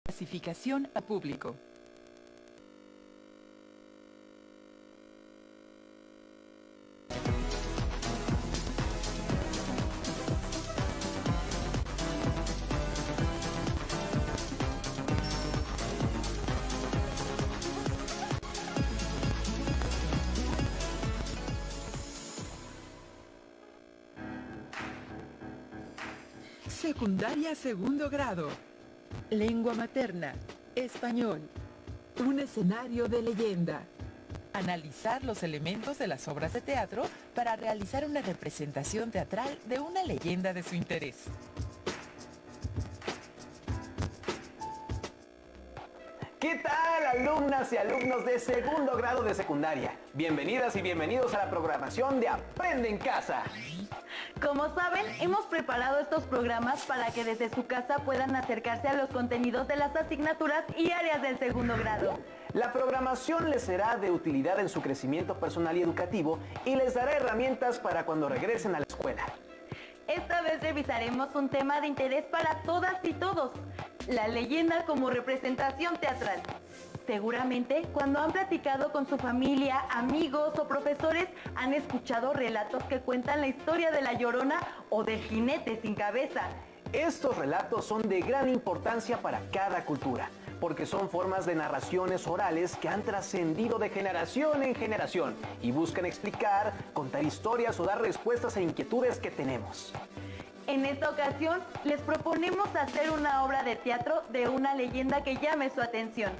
Clasificación a público. Secundaria segundo grado. Lengua materna, español. Un escenario de leyenda. Analizar los elementos de las obras de teatro para realizar una representación teatral de una leyenda de su interés. ¿Qué tal, alumnas y alumnos de segundo grado de secundaria? Bienvenidas y bienvenidos a la programación de Aprende en Casa. Como saben, hemos preparado estos programas para que desde su casa puedan acercarse a los contenidos de las asignaturas y áreas del segundo grado. La programación les será de utilidad en su crecimiento personal y educativo y les dará herramientas para cuando regresen a la escuela. Esta vez revisaremos un tema de interés para todas y todos: la leyenda como representación teatral. Seguramente, cuando han platicado con su familia, amigos o profesores, han escuchado relatos que cuentan la historia de La Llorona o del Jinete sin cabeza. Estos relatos son de gran importancia para cada cultura, porque son formas de narraciones orales que han trascendido de generación en generación y buscan explicar, contar historias o dar respuestas a inquietudes que tenemos. En esta ocasión, les proponemos hacer una obra de teatro de una leyenda que llame su atención.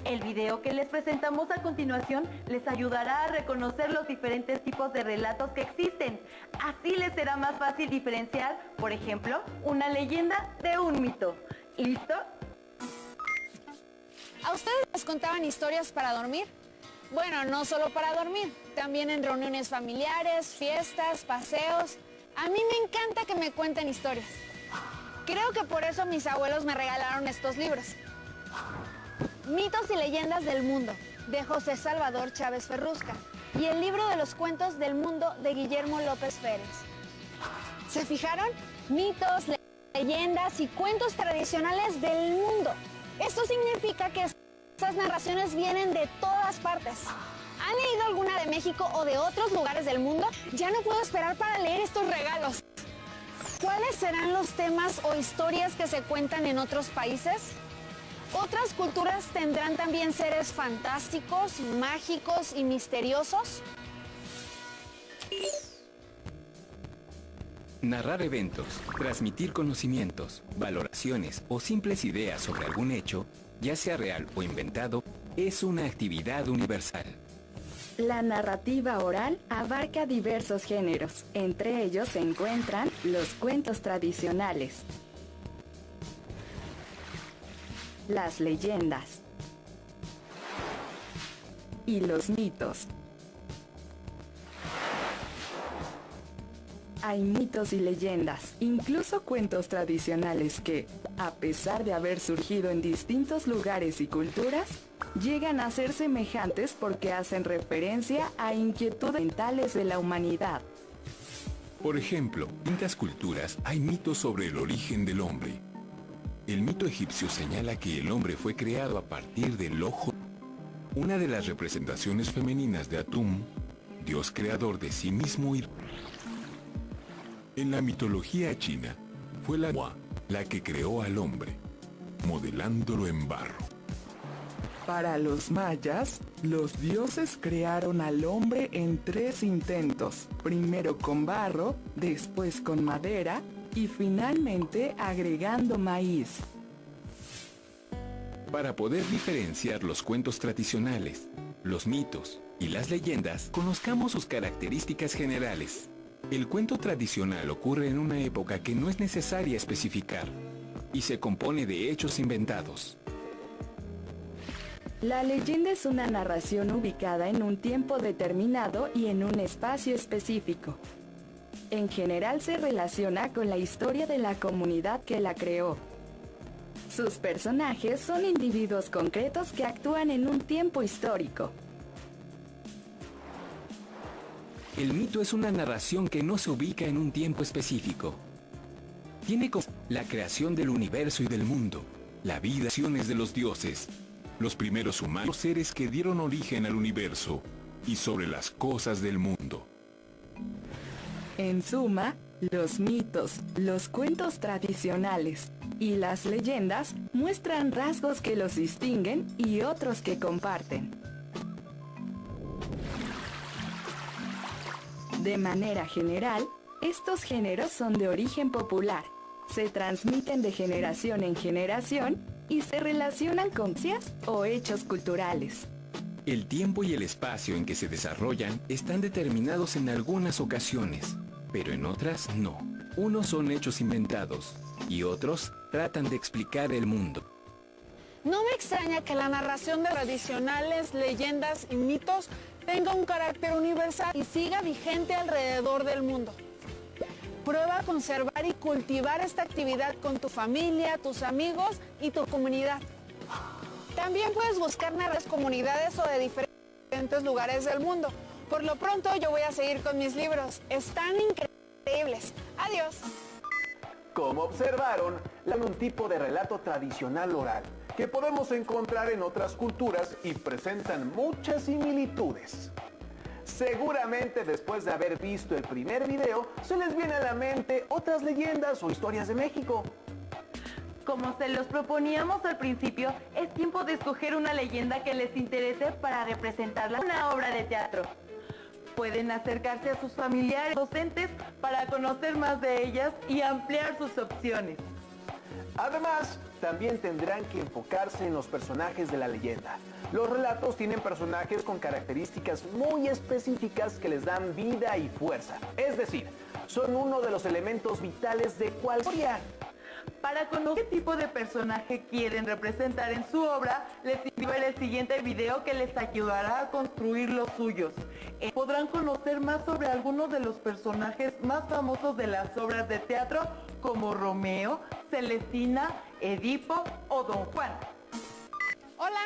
El video que les presentamos a continuación les ayudará a reconocer los diferentes tipos de relatos que existen. Así les será más fácil diferenciar, por ejemplo, una leyenda de un mito. ¿Listo? ¿A ustedes les contaban historias para dormir? Bueno, no solo para dormir, también en reuniones familiares, fiestas, paseos. A mí me encanta que me cuenten historias. Creo que por eso mis abuelos me regalaron estos libros. Mitos y leyendas del mundo, de José Salvador Chávez Ferrusca, y el libro de los cuentos del mundo, de Guillermo López Férez. ¿Se fijaron? Mitos, leyendas y cuentos tradicionales del mundo. Esto significa que estas narraciones vienen de todas partes. ¿Han leído alguna de México o de otros lugares del mundo? Ya no puedo esperar para leer estos regalos. ¿Cuáles serán los temas o historias que se cuentan en otros países? ¿Otras culturas tendrán también seres fantásticos, mágicos y misteriosos? Narrar eventos, transmitir conocimientos, valoraciones o simples ideas sobre algún hecho, ya sea real o inventado, es una actividad universal. La narrativa oral abarca diversos géneros. Entre ellos se encuentran los cuentos tradicionales, las leyendas y los mitos. Hay mitos y leyendas, incluso cuentos tradicionales que, a pesar de haber surgido en distintos lugares y culturas, llegan a ser semejantes porque hacen referencia a inquietudes mentales de la humanidad. Por ejemplo, en distintas culturas hay mitos sobre el origen del hombre. El mito egipcio señala que el hombre fue creado a partir del ojo. Una de las representaciones femeninas de Atum, dios creador de sí mismo y... En la mitología china, fue la Hua la que creó al hombre, modelándolo en barro. Para los mayas, los dioses crearon al hombre en 3 intentos, primero con barro, después con madera y finalmente agregando maíz. Para poder diferenciar los cuentos tradicionales, los mitos y las leyendas, conozcamos sus características generales. El cuento tradicional ocurre en una época que no es necesaria especificar y se compone de hechos inventados. La leyenda es una narración ubicada en un tiempo determinado y en un espacio específico. En general se relaciona con la historia de la comunidad que la creó. Sus personajes son individuos concretos que actúan en un tiempo histórico. El mito es una narración que no se ubica en un tiempo específico. Tiene como la creación del universo y del mundo, la vida y acciones de los dioses, los primeros humanos, los seres que dieron origen al universo, y sobre las cosas del mundo. En suma, los mitos, los cuentos tradicionales y las leyendas muestran rasgos que los distinguen y otros que comparten. De manera general, estos géneros son de origen popular, se transmiten de generación en generación y se relacionan con ciencias o hechos culturales. El tiempo y el espacio en que se desarrollan están determinados en algunas ocasiones, pero en otras no. Unos son hechos inventados y otros tratan de explicar el mundo. No me extraña que la narración de tradicionales, leyendas y mitos tenga un carácter universal y siga vigente alrededor del mundo. Prueba a conservar y cultivar esta actividad con tu familia, tus amigos y tu comunidad. También puedes buscar narraciones de comunidades o de diferentes lugares del mundo. Por lo pronto yo voy a seguir con mis libros. Están increíbles. Adiós. Como observaron, un tipo de relato tradicional oral que podemos encontrar en otras culturas y presentan muchas similitudes. Seguramente después de haber visto el primer video, se les viene a la mente otras leyendas o historias de México. Como se los proponíamos al principio, es tiempo de escoger una leyenda que les interese para representarla en una obra de teatro. Pueden acercarse a sus familiares docentes para conocer más de ellas y ampliar sus opciones. Además, también tendrán que enfocarse en los personajes de la leyenda. Los relatos tienen personajes con características muy específicas que les dan vida y fuerza. Es decir, son uno de los elementos vitales de cualquier historia. Para conocer qué tipo de personaje quieren representar en su obra, les invito a ver el siguiente video que les ayudará a construir los suyos. Podrán conocer más sobre algunos de los personajes más famosos de las obras de teatro, como Romeo, Celestina, Edipo o Don Juan. Hola.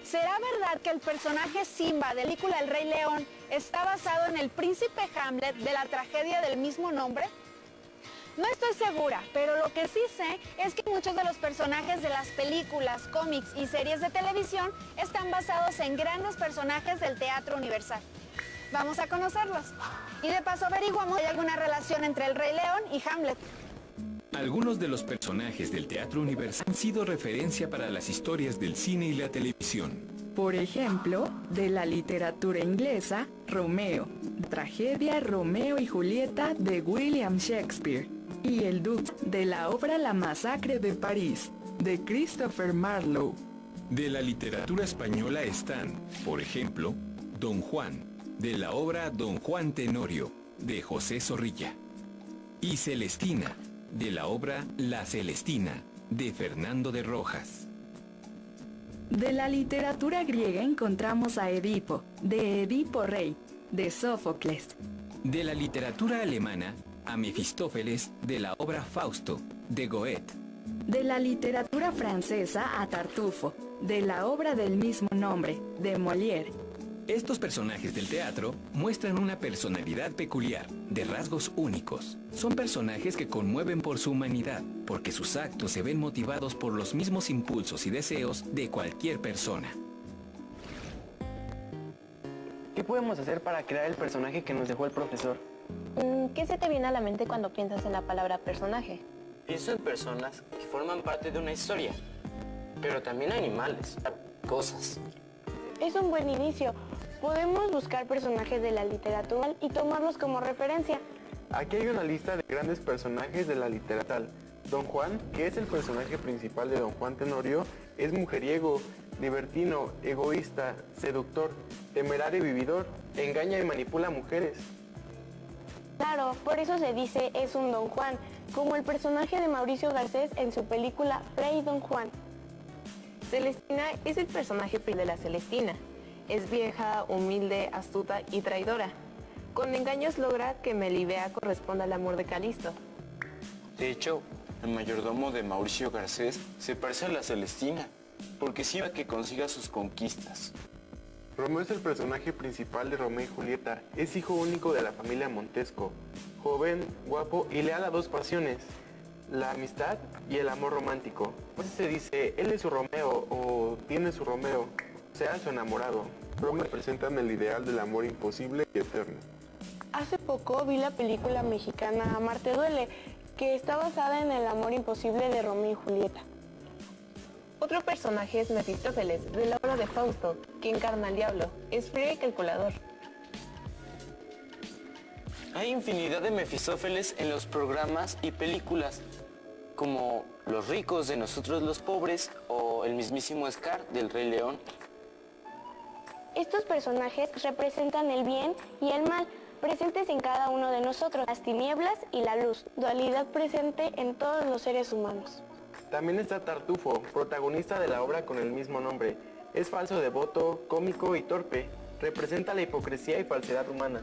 ¿Será verdad que el personaje Simba de la película El Rey León está basado en el príncipe Hamlet de la tragedia del mismo nombre? No estoy segura, pero lo que sí sé es que muchos de los personajes de las películas, cómics y series de televisión están basados en grandes personajes del teatro universal. Vamos a conocerlos. Y de paso averiguamos si hay alguna relación entre el Rey León y Hamlet. Algunos de los personajes del teatro universal han sido referencia para las historias del cine y la televisión. Por ejemplo, de la literatura inglesa, Romeo, tragedia Romeo y Julieta de William Shakespeare, y el Duque de la obra La masacre de París, de Christopher Marlowe. De la literatura española están, por ejemplo, Don Juan, de la obra Don Juan Tenorio, de José Zorrilla, y Celestina, de la obra La Celestina, de Fernando de Rojas. De la literatura griega encontramos a Edipo, de Edipo Rey, de Sófocles. De la literatura alemana, a Mefistófeles, de la obra Fausto, de Goethe. De la literatura francesa a Tartufo, de la obra del mismo nombre, de Molière. Estos personajes del teatro muestran una personalidad peculiar, de rasgos únicos. Son personajes que conmueven por su humanidad, porque sus actos se ven motivados por los mismos impulsos y deseos de cualquier persona. ¿Qué podemos hacer para crear el personaje que nos dejó el profesor? ¿Qué se te viene a la mente cuando piensas en la palabra personaje? Pienso en personas que forman parte de una historia, pero también animales, cosas. Es un buen inicio. Podemos buscar personajes de la literatura y tomarlos como referencia. Aquí hay una lista de grandes personajes de la literatura. Don Juan, que es el personaje principal de Don Juan Tenorio, es mujeriego, libertino, egoísta, seductor, temerario y vividor, engaña y manipula a mujeres. Claro, por eso se dice es un Don Juan, como el personaje de Mauricio Garcés en su película Fray Don Juan. Celestina es el personaje de la Celestina. Es vieja, humilde, astuta y traidora. Con engaños logra que Melibea corresponda al amor de Calisto. De hecho, el mayordomo de Mauricio Garcés se parece a la Celestina, porque sirve que consiga sus conquistas. Romeo es el personaje principal de Romeo y Julieta. Es hijo único de la familia Montesco. Joven, guapo y leal a dos pasiones, la amistad y el amor romántico. A veces se dice, él es su Romeo o tiene su Romeo, sea su enamorado. Romeo representan el ideal del amor imposible y eterno. Hace poco vi la película mexicana Amarte duele, que está basada en el amor imposible de Romeo y Julieta. Otro personaje es Mefistófeles, de la obra de Fausto, que encarna al diablo. Es frío y calculador. Hay infinidad de Mefistófeles en los programas y películas, como Los ricos de nosotros los pobres o el mismísimo Scar del Rey León. Estos personajes representan el bien y el mal, presentes en cada uno de nosotros, las tinieblas y la luz, dualidad presente en todos los seres humanos. También está Tartufo, protagonista de la obra con el mismo nombre. Es falso devoto, cómico y torpe. Representa la hipocresía y falsedad humana.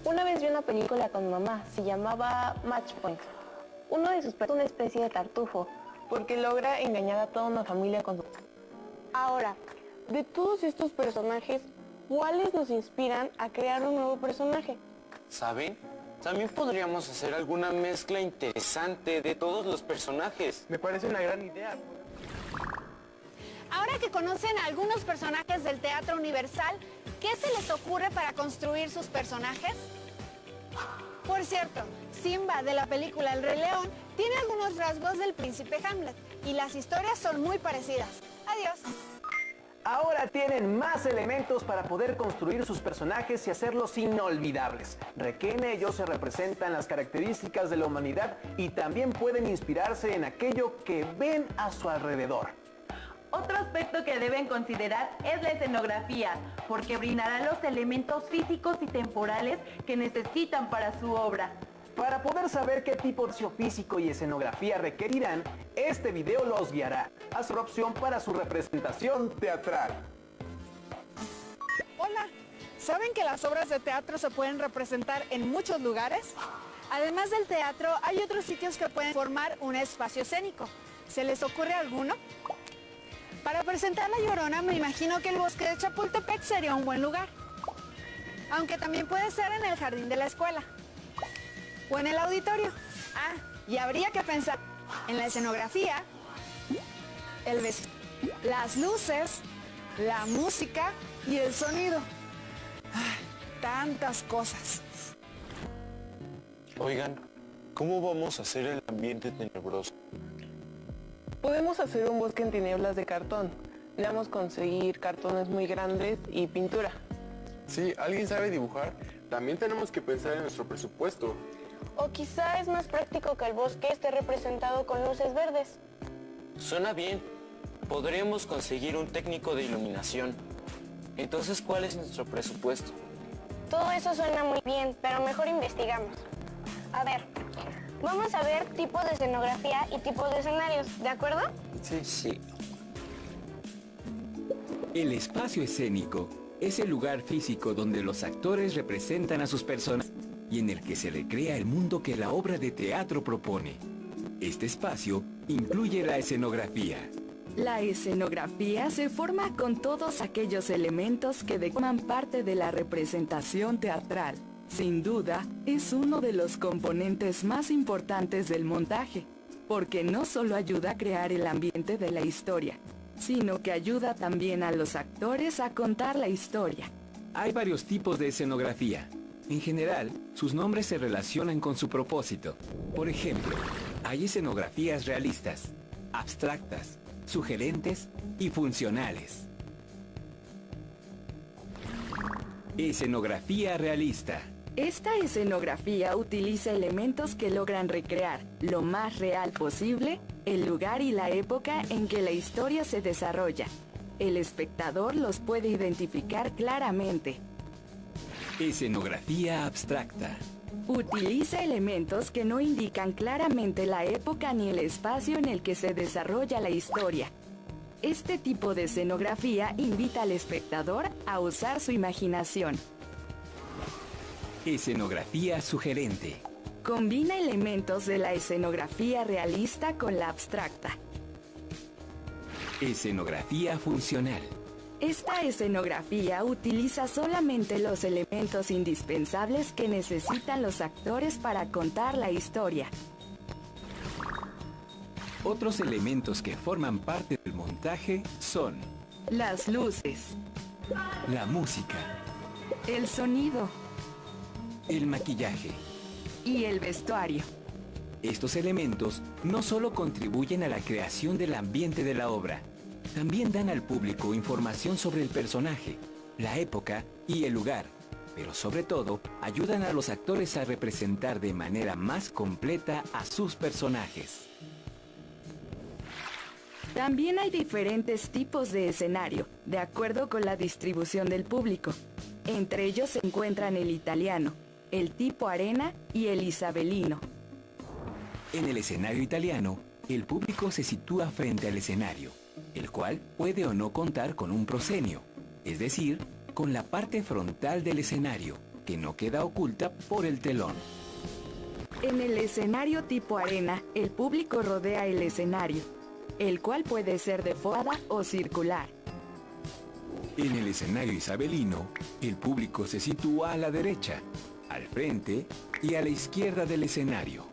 Una vez vi una película con mi mamá, se llamaba Match Point. Uno de sus personajes es una especie de tartufo, porque logra engañar a toda una familia con su... Ahora, de todos estos personajes, ¿cuáles nos inspiran a crear un nuevo personaje? ¿Saben? También podríamos hacer alguna mezcla interesante de todos los personajes. Me parece una gran idea. Ahora que conocen a algunos personajes del Teatro Universal, ¿qué se les ocurre para construir sus personajes? Por cierto, Simba de la película El Rey León tiene algunos rasgos del príncipe Hamlet y las historias son muy parecidas. Adiós. Ahora tienen más elementos para poder construir sus personajes y hacerlos inolvidables. En ellos se representan las características de la humanidad y también pueden inspirarse en aquello que ven a su alrededor. Otro aspecto que deben considerar es la escenografía, porque brindará los elementos físicos y temporales que necesitan para su obra. Para poder saber qué tipo de ejercicio físico y escenografía requerirán, este video los guiará a su opción para su representación teatral. Hola, ¿saben que las obras de teatro se pueden representar en muchos lugares? Además del teatro, hay otros sitios que pueden formar un espacio escénico. ¿Se les ocurre alguno? Para presentar La Llorona, me imagino que el bosque de Chapultepec sería un buen lugar. Aunque también puede ser en el jardín de la escuela. O en el auditorio. Ah, y habría que pensar en la escenografía, el vestido, las luces, la música y el sonido. Ay, tantas cosas. Oigan, ¿cómo vamos a hacer el ambiente tenebroso? Podemos hacer un bosque en tinieblas de cartón. Debemos conseguir cartones muy grandes y pintura. Si alguien sabe dibujar, también tenemos que pensar en nuestro presupuesto. O quizá es más práctico que el bosque esté representado con luces verdes. Suena bien. Podríamos conseguir un técnico de iluminación. Entonces, ¿cuál es nuestro presupuesto? Todo eso suena muy bien, pero mejor investigamos. A ver, vamos a ver tipos de escenografía y tipos de escenarios, ¿de acuerdo? Sí. El espacio escénico es el lugar físico donde los actores representan a sus personajes y en el que se recrea el mundo que la obra de teatro propone. Este espacio incluye la escenografía. La escenografía se forma con todos aquellos elementos que forman parte de la representación teatral. Sin duda, es uno de los componentes más importantes del montaje, porque no solo ayuda a crear el ambiente de la historia, sino que ayuda también a los actores a contar la historia. Hay varios tipos de escenografía. En general, sus nombres se relacionan con su propósito. Por ejemplo, hay escenografías realistas, abstractas, sugerentes y funcionales. Escenografía realista. Esta escenografía utiliza elementos que logran recrear lo más real posible el lugar y la época en que la historia se desarrolla. El espectador los puede identificar claramente. Escenografía abstracta. Utiliza elementos que no indican claramente la época ni el espacio en el que se desarrolla la historia. Este tipo de escenografía invita al espectador a usar su imaginación. Escenografía sugerente. Combina elementos de la escenografía realista con la abstracta. Escenografía funcional. Esta escenografía utiliza solamente los elementos indispensables que necesitan los actores para contar la historia. Otros elementos que forman parte del montaje son las luces, la música, el sonido, el maquillaje y el vestuario. Estos elementos no solo contribuyen a la creación del ambiente de la obra, también dan al público información sobre el personaje, la época y el lugar, pero sobre todo ayudan a los actores a representar de manera más completa a sus personajes. También hay diferentes tipos de escenario, de acuerdo con la distribución del público. Entre ellos se encuentran el italiano, el tipo arena y el isabelino. En el escenario italiano, el público se sitúa frente al escenario, el cual puede o no contar con un proscenio, es decir, con la parte frontal del escenario, que no queda oculta por el telón. En el escenario tipo arena, el público rodea el escenario, el cual puede ser de forma o circular. En el escenario isabelino, el público se sitúa a la derecha, al frente y a la izquierda del escenario.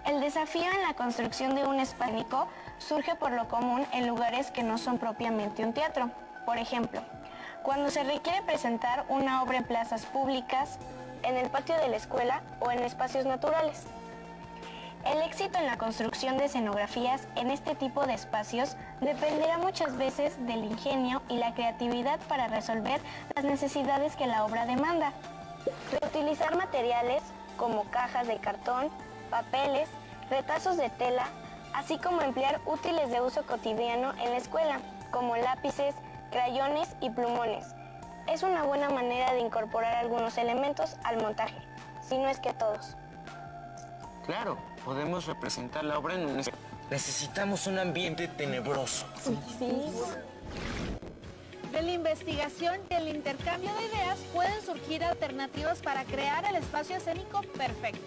El desafío en la construcción de un espacio surge por lo común en lugares que no son propiamente un teatro. Por ejemplo, cuando se requiere presentar una obra en plazas públicas, en el patio de la escuela o en espacios naturales. El éxito en la construcción de escenografías en este tipo de espacios dependerá muchas veces del ingenio y la creatividad para resolver las necesidades que la obra demanda. Reutilizar materiales como cajas de cartón, papeles, retazos de tela, así como emplear útiles de uso cotidiano en la escuela, como lápices, crayones y plumones. Es una buena manera de incorporar algunos elementos al montaje, si no es que todos. Claro, podemos representar la obra en un... Necesitamos un ambiente tenebroso. Sí. De la investigación y el intercambio de ideas pueden surgir alternativas para crear el espacio escénico perfecto.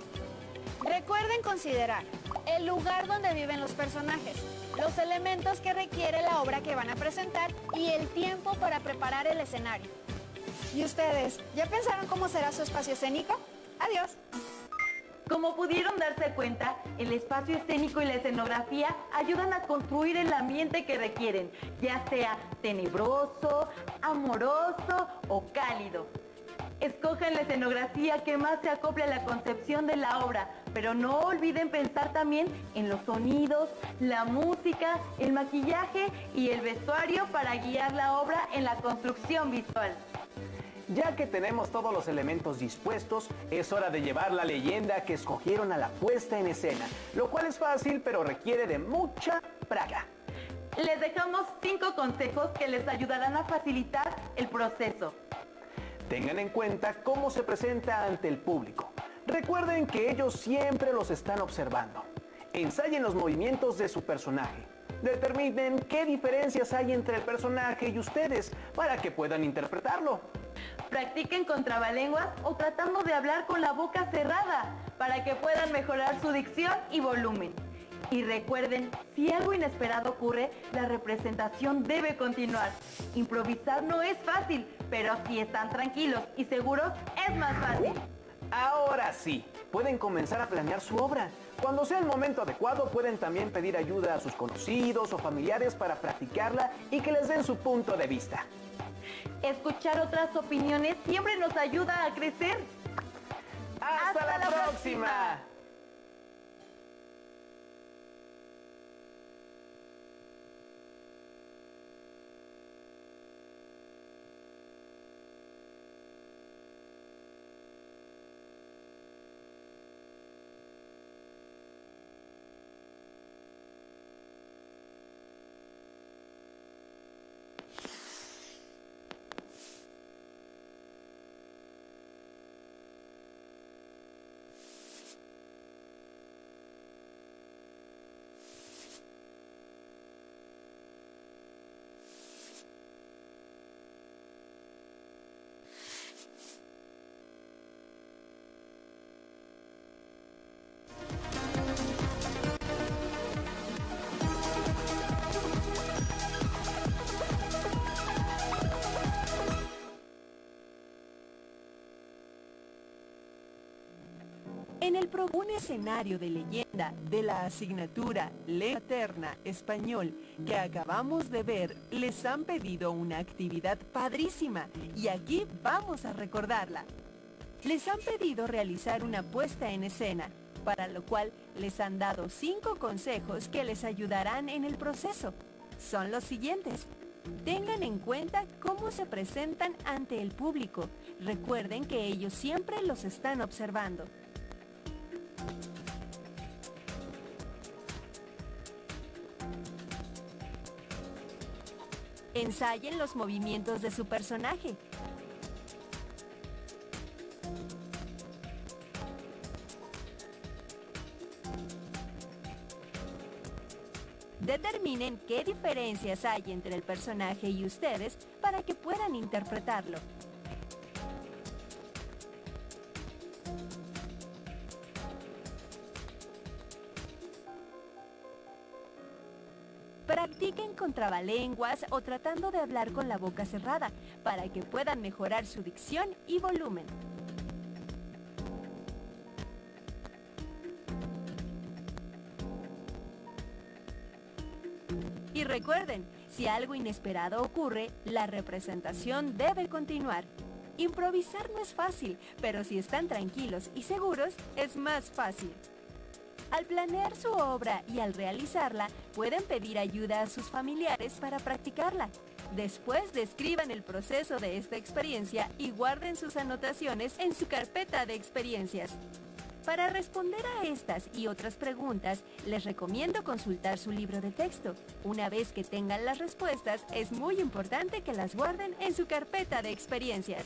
Recuerden considerar el lugar donde viven los personajes, los elementos que requiere la obra que van a presentar y el tiempo para preparar el escenario. ¿Y ustedes, ya pensaron cómo será su espacio escénico? ¡Adiós! Como pudieron darse cuenta, el espacio escénico y la escenografía ayudan a construir el ambiente que requieren, ya sea tenebroso, amoroso o cálido. Escojan la escenografía que más se acople a la concepción de la obra, pero no olviden pensar también en los sonidos, la música, el maquillaje y el vestuario para guiar la obra en la construcción visual. Ya que tenemos todos los elementos dispuestos, es hora de llevar la leyenda que escogieron a la puesta en escena, lo cual es fácil pero requiere de mucha práctica. Les dejamos 5 consejos que les ayudarán a facilitar el proceso. Tengan en cuenta cómo se presenta ante el público. Recuerden que ellos siempre los están observando. Ensayen los movimientos de su personaje. Determinen qué diferencias hay entre el personaje y ustedes para que puedan interpretarlo. Practiquen con trabalenguas o tratando de hablar con la boca cerrada para que puedan mejorar su dicción y volumen. Y recuerden, si algo inesperado ocurre, la representación debe continuar. Improvisar no es fácil, pero si están tranquilos y seguros, es más fácil. Ahora sí, pueden comenzar a planear su obra. Cuando sea el momento adecuado, pueden también pedir ayuda a sus conocidos o familiares para practicarla y que les den su punto de vista. Escuchar otras opiniones siempre nos ayuda a crecer. ¡Hasta la próxima! un escenario de leyenda de la asignatura Lengua Materna Español que acabamos de ver, les han pedido una actividad padrísima y aquí vamos a recordarla. Les han pedido realizar una puesta en escena, para lo cual les han dado 5 consejos que les ayudarán en el proceso. Son los siguientes. Tengan en cuenta cómo se presentan ante el público. Recuerden que ellos siempre los están observando. Ensayen los movimientos de su personaje. Determinen qué diferencias hay entre el personaje y ustedes para que puedan interpretarlo. Practiquen con trabalenguas o tratando de hablar con la boca cerrada para que puedan mejorar su dicción y volumen. Y recuerden, si algo inesperado ocurre, la representación debe continuar. Improvisar no es fácil, pero si están tranquilos y seguros, es más fácil. Al planear su obra y al realizarla, pueden pedir ayuda a sus familiares para practicarla. Después describan el proceso de esta experiencia y guarden sus anotaciones en su carpeta de experiencias. Para responder a estas y otras preguntas, les recomiendo consultar su libro de texto. Una vez que tengan las respuestas, es muy importante que las guarden en su carpeta de experiencias.